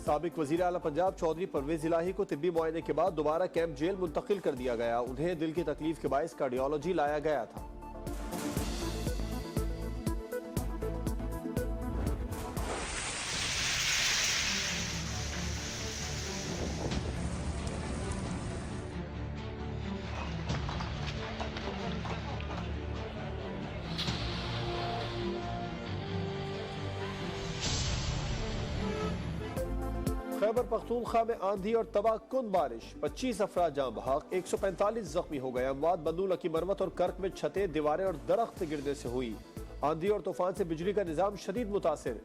साबिक वजीर आला पंजाब चौधरी परवेज इलाही को तिब्बी मुआयने के बाद दोबारा कैंप जेल मुंतकिल कर दिया गया। उन्हें दिल की तकलीफ के बायस कार्डियोलॉजी लाया गया था। खैबर पख्तूनख्वा में आंधी और तबाहकुन बारिश, 25 अफराद जाँ बहक, 145 जख्मी हो गए। अमवात बंदूल की मरम्मत और कर्क में छतें, दीवारें और दरख्त गिरने से हुई। आंधी और तूफान से बिजली का निजाम शदीद मुतासिर।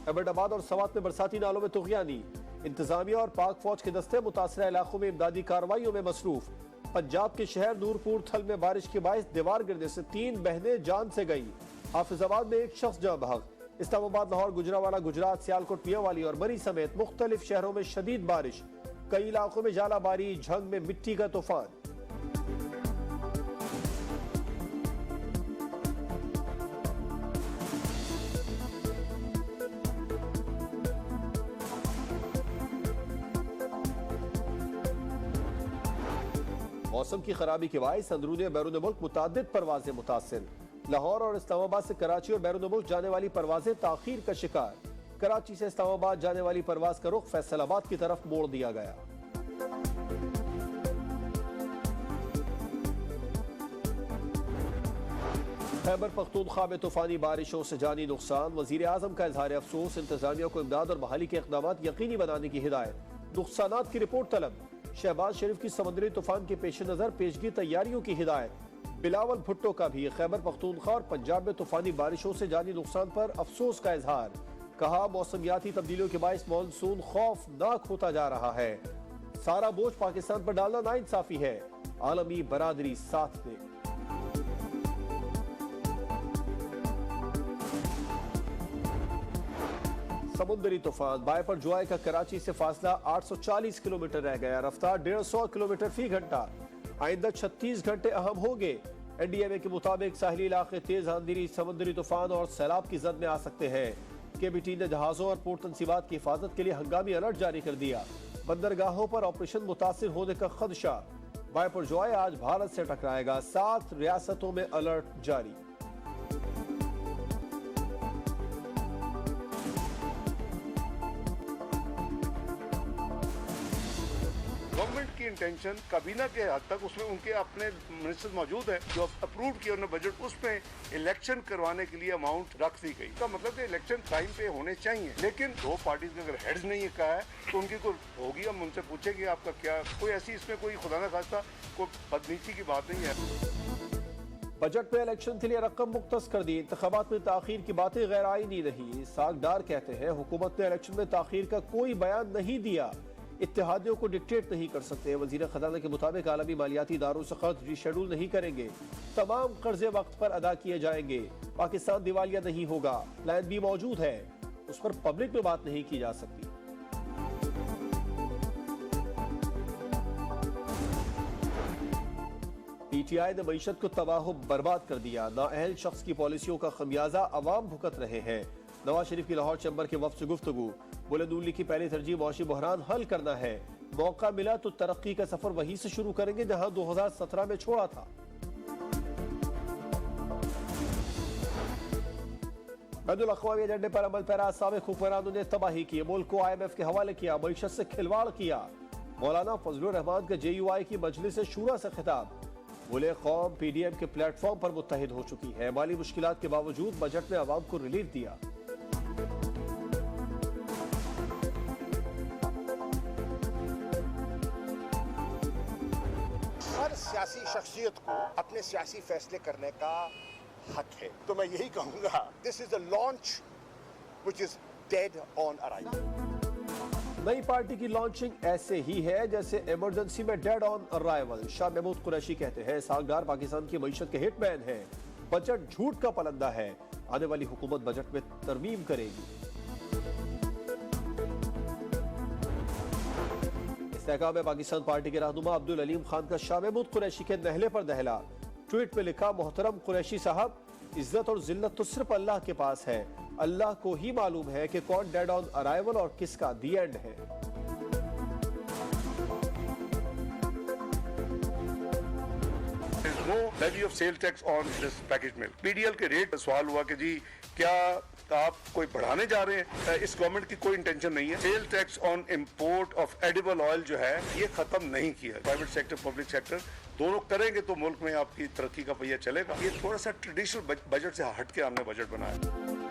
एबटाबाद और सवात में बरसाती नालों में तुग़यानी। इंतजामिया और पाक फौज के दस्ते मुतासरा इलाकों में इमदादी कार्रवाइयों में मसरूफ। पंजाब के शहर नूरपुर थल में बारिश के बायस दीवार गिरने से 3 बहनें जान से गई। हाफिजाबाद में 1 शख्स जाँ बहक। इस्लामाबाद, लाहौर, गुजरावाला, गुजरात, सियालकोट, मियांवाली और मरी समेत मुख्तलिफ शहरों में शदीद बारिश। कई इलाकों में जालाबारी, झंग में मिट्टी का तूफान। मौसम की खराबी के बायस अंदरूनी बैरून मुल्क मुतादिद परवाजें मुतासिर। लाहौर और इस्लामाबाद से कराची और बैरून मुल्क जाने वाली परवाजें ताखीर का शिकार। कराची से इस्लामाबाद जाने वाली परवाज का रुख फैसलाबाद की तरफ मोड़ दिया गया। खैबर पख्तूनख्वा में तूफानी बारिशों से जानी नुकसान, वजीर आजम का इजहार अफसोस। इंतजामिया को इमदाद और बहाली के इक़दाम यकीनी बनाने की हिदायत। नुकसानात की रिपोर्ट तलब। शहबाज शरीफ की समुद्री तूफान के पेश नजर पेशगी तैयारियों की हिदायत। बिलावल भुट्टो का भी खैबर पख्तूनख्वा और पंजाब में तूफानी बारिशों से जानी नुकसान पर अफसोस का इजहार। कहा, मौसमियाती तब्दीलियों के बायस मानसून खौफनाक होता जा रहा है। सारा बोझ पाकिस्तान पर डालना नाइंसाफी है। आलमी बरादरी साथ दे। समुद्री तूफान बाय पर जुआई का कराची से फासला 840 किलोमीटर रह गया। रफ्तार 150 किलोमीटर फी घंटा। आइंदा 36 घंटे अहम होंगे। एनडीएमए के मुताबिक साहिली इलाके तेज आंधी, समुद्री तूफान और सैलाब की जद में आ सकते हैं। केबीटी ने जहाजों और पोर्ट तनसीबात की हिफाजत के लिए हंगामी अलर्ट जारी कर दिया। बंदरगाहों पर ऑपरेशन मुतासिर होने का खदशा। बायपुर जोए आज भारत से टकराएगा। 7 रियासतों में अलर्ट जारी। गवर्नमेंट की इंटेंशन काबीना के हद तक उसमें उनके अपने मिनिस्टर्स मौजूद हैं जो अप्रूव किया उन्होंने बजट, उसमें इलेक्शन करवाने के लिए अमाउंट रख दी गई। का मतलब कि इलेक्शन टाइम पे होने चाहिए, लेकिन 2 पार्टीज के अगर हेड्स ने ये कहा है तो उनकी कोई होगी, हम उनसे पूछेंगे आपका क्या, कोई ऐसी इसमें कोई खुदा न खास्ता कोई बदनीति की बात नहीं है। बजट में इलेक्शन के लिए रकम मुख्तस कर दी। इंतखाबात में ताखीर की बातें गैर आईनी रही। सागडार कहते हैं हुकूमत ने इलेक्शन में ताखीर का कोई बयान नहीं दिया। इत्तेहादियों को डिक्टेट नहीं कर सकते। वजीर खजाना के मुताबिक आलमी मालियाती इदारों से कर्ज रीशेड्यूल नहीं करेंगे। तमाम कर्जे वक्त पर अदा किए जाएंगे। पाकिस्तान दिवालिया नहीं होगा। प्लान बी मौजूद है, उस पर पब्लिक में बात नहीं की जा सकती। पीटीआई ने मईशत को तबाह बर्बाद कर दिया। नाअहल शख्स की पॉलिसियों का खमियाजा अवाम भुगत रहे हैं। नवाज शरीफ की लाहौर चैम्बर के वफ्द से गुफ्तगू। बोले, नून लीग की पहली तरजीह मुआशी बहरान हल करना है। मौका मिला तो तरक्की का सफर वहीं से शुरू करेंगे जहां 2017 में छोड़ा था। बैनुल अक़वामी एजेंडे पर अमल पैरा साबिक़ हुक्मरानों ने तबाही की। मुल्क को IMF के हवाले किया। मईशत से खिलवाड़ किया। मौलाना फजलुर रहमान का JUI की मजलिस शूरा से खिताब। बोले, कौम PDM के प्लेटफॉर्म पर मुत्तहिद हो चुकी है। माली मुश्किलात के बावजूद बजट में अवाम को रिलीफ दिया। हर सियासी शख्सियत को अपने सियासी फैसले करने का हक है, तो मैं यही कहूंगा, this is the launch which is dead on arrival. नई पार्टी की लॉन्चिंग ऐसे ही है जैसे इमरजेंसी में dead on arrival. Shah Mahmood Qureshi कहते हैं सागदार पाकिस्तान की मईशत के हिटमैन है। बजट झूठ का पलंदा है। आने वाली हुकूमत बजट में तरमीम करेगी। इस्तेहकाम में पाकिस्तान पार्टी के रहनुमा अब्दुल अलीम खान का शाह महमूद कुरैशी के नहले पर दहला। ट्वीट में लिखा, मोहतरम कुरैशी साहब, इज्जत और जिल्लत तो सिर्फ अल्लाह के पास है। अल्लाह को ही मालूम है कि कौन डेड ऑन अराइवल और किसका दी एंड है। No levy of sale tax on this package milk. PDL के रेट सवाल हुआ कि जी क्या आप कोई बढ़ाने जा रहे हैं? इस गवर्नमेंट की कोई इंटेंशन नहीं है। Cell tax on import of edible oil जो है ये खत्म नहीं किया। प्राइवेट सेक्टर पब्लिक सेक्टर दोनों करेंगे तो मुल्क में आपकी तरक्की का पहिया चलेगा। ये थोड़ा सा ट्रेडिशनल बजट से हट के हमने बजट बनाया।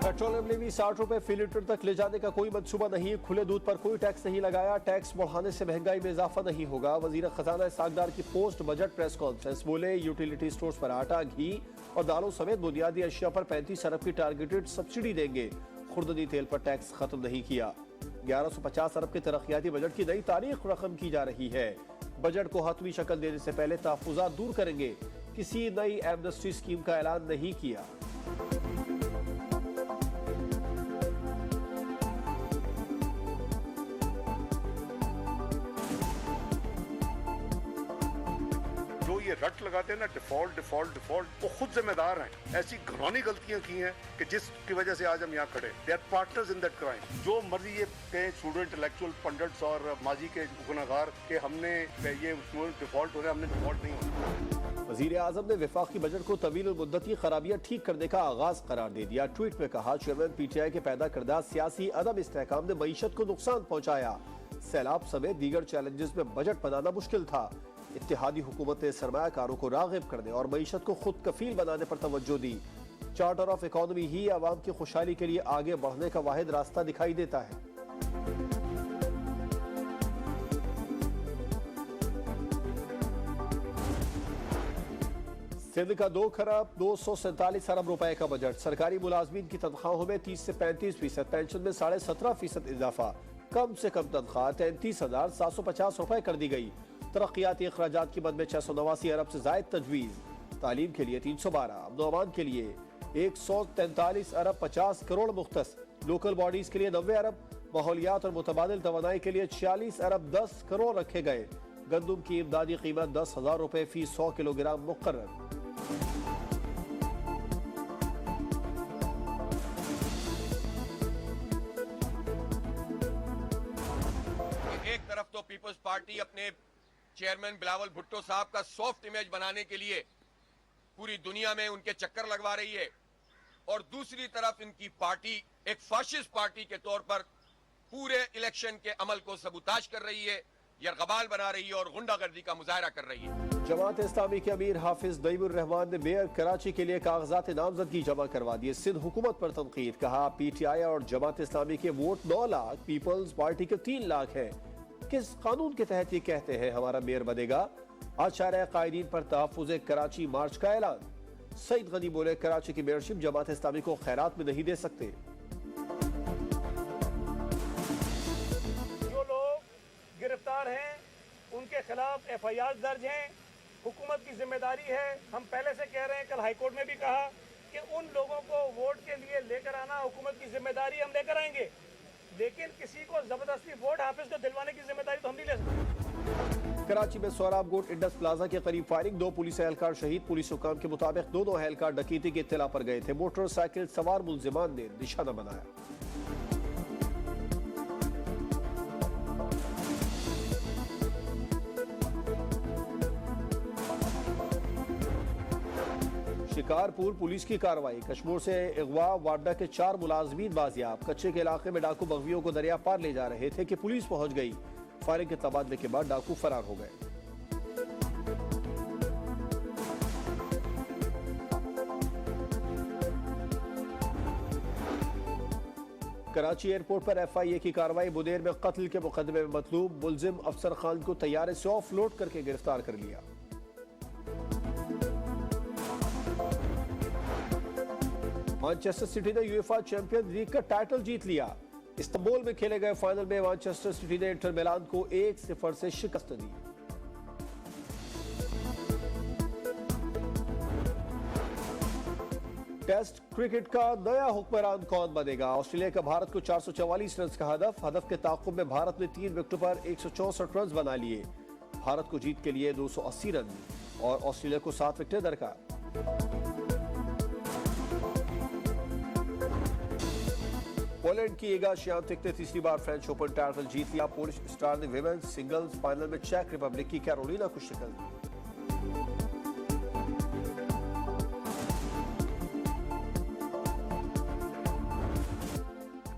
पेट्रोलियम ने भी 60 रुपए फी लीटर तक ले जाने का कोई मंसूबा नहीं। खुले दूध पर कोई टैक्स नहीं लगाया। टैक्स बढ़ाने से महंगाई में इजाफा नहीं होगा। वजीर खजाना सागदार की पोस्ट बजट प्रेस कॉन्फ्रेंस बोले यूटिलिटी स्टोर्स पर आटा, घी और दालों समेत बुनियादी अशिया पर 35 अरब की टारगेटेड सब्सिडी देंगे। खुर्दनी तेल पर टैक्स खत्म नहीं किया। 1150 अरब के तरक्याती बजट की नई तारीख रकम की जा रही है। बजट को हतमी शक्ल देने से पहले तहफुजात दूर करेंगे। किसी नई एमनेस्टी स्कीम का ऐलान नहीं किया। ये रट लगाते हैं ना डिफॉल्ट वो खुद जिम्मेदार हैं। ऐसी घरौनी गलतियां की हैं कि जिसकी वजह से आज हम यहाँ खड़े। They are partners in that crime. जो मर्जी ये कहे सूडो इंटेलेक्चुअल पंडित्स और माजी के गुनाहगार के हमने ये डिफॉल्ट हो रहे, हमने डिफॉल्ट नहीं होना। वजीर आजम ने वफाकी बजट को तवील मुद्दती खराबियां ठीक करने का आगाज करार दे दिया। ट्वीट में कहा, चेयरमैन पीटीआई के पैदा करदा सियासी अदम इस्तेहकाम ने मईशत को नुकसान पहुंचाया। सैलाब समेत दीगर चैलेंजेस में बजट बनाना मुश्किल था। इत्तेहादी हुकूमत ने सरमायाकारों को राग़िब करने और मईशत को खुद कफील बनाने पर तवज्जो दी। चार्टर ऑफ इकोनॉमी ही आवाम की खुशहाली के लिए आगे बढ़ने का वाहिद रास्ता दिखाई देता है। सिंध का 2 खरब 247 अरब रुपए का बजट। सरकारी मुलाजमीन की तनख्वाहों में 30 से 35%, पेंशन में 17.5% इजाफा। कम से कम तनख्वाह 33,750 रुपए कर दी गई। तरक्याती अखराजात की मद में 689 अरब से जायद तजवीज़। तालीम के लिए 312, अमन के लिए 143 अरब 50 करोड़ मुख्तस। लोकल बॉडीज के लिए 90 अरब, माहौलियात और मुतबादिल तवानाई के लिए 46 अरब 10 करोड़ रखे गए। गंदुम की इमदादी कीमत 10,000 रुपए फी 100 किलोग्राम मुकर्रर। एक तरफ तो पीपल्स पार्टी अपने चेयरमैन बिलावल भुट्टो साहब का सॉफ्ट इमेज बनाने के लिए पूरी दुनिया में उनके चक्कर लगवा रही है, और दूसरी तरफ इनकी पार्टी एक फाशिस्ट पार्टी के तौर पर पूरे इलेक्शन के अमल को सबूताज कर रही है, यरगबाल बना रही है और गुंडागर्दी का मुजाहरा कर रही है। जमात इस्लामी के अमीर हाफिज नईमुर रहमान ने मेयर कराची के लिए कागजात नामजदगी जमा करवा दिए। सिंध हुकूमत पर तनकीद। कहा, पीटीआई और जमात इस्लामी के वोट 9 लाख, पीपल्स पार्टी के 3 लाख है। किस कानून के तहत ये कहते हैं हमारा मेयर बनेगा? आज शायर कायदीन पर तहफ्फुज़ कराची मार्च का ऐलान। सईद गनी बोले, कराची की मेयरशिप जमात इस्लामी को खैरात में नहीं दे सकते। जो लोग गिरफ्तार हैं उनके खिलाफ FIR दर्ज हैं। हुकूमत की जिम्मेदारी है, हम पहले से कह रहे हैं, कल हाईकोर्ट में भी कहा कि उन लोगों को वोट के लिए लेकर आना हुकूमत की जिम्मेदारी, हम लेकर आएंगे, लेकिन किसी को जबरदस्ती वोट हाफिज को दिलवाने की जिम्मेदारी तो हम नहीं ले सकते। कराची में सोहराब गोट इंडस प्लाजा के करीब फायरिंग, 2 पुलिस एहलकार शहीद। पुलिस हुकाम के मुताबिक दोनों एहलकार डकैती की इत्तला पर गए थे। मोटरसाइकिल सवार मुलजिमान ने निशाना बनाया। शिकारपुर पुलिस की कार्रवाई। कश्मीर से अगवा वाडा के 4 मुलाजमीन बाजियाब। कच्चे के इलाके में डाकू बगवियों को दरिया पार ले जा रहे थे कि पुलिस पहुंच गई। फायरिंग के तबादले के बाद डाकू फरार हो गए। कराची एयरपोर्ट पर FIA की कार्रवाई। बुदेर में कत्ल के मुकदमे में मतलूब मुलजिम अफसर खान को तैयारे से ऑफलोड करके गिरफ्तार कर लिया। मैनचेस्टर सिटी ने यूएफा चैंपियंस लीग का टाइटल जीत लिया। इस्तांबुल में खेले गए फाइनल में मैनचेस्टर सिटी ने इंटर मिलान को 1-0 से शिकस्त दी। टेस्ट क्रिकेट का नया हुक्मरान कौन बनेगा? ऑस्ट्रेलिया का भारत को 444 रन का हदफ के ताक़ुब में भारत ने 3 विकेटों पर 164 रन बना लिए। भारत को जीत के लिए 280 रन और ऑस्ट्रेलिया को 7 विकेटें दरकार। पोलैंड की ईगा श्वियातेक ने तीसरी बार फ्रेंच ओपन टाइटल जीत लिया। पोलिश स्टार ने विमेंस सिंगल्स फाइनल में चेक रिपब्लिक की कैरोलिना को शिकस्त दी।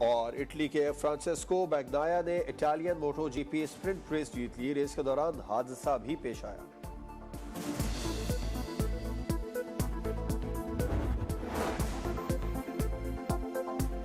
और इटली के फ्रांसेस्को बैग्नाया ने इटालियन मोटो जीपी स्प्रिंट रेस जीत ली। रेस के दौरान हादसा भी पेश आया।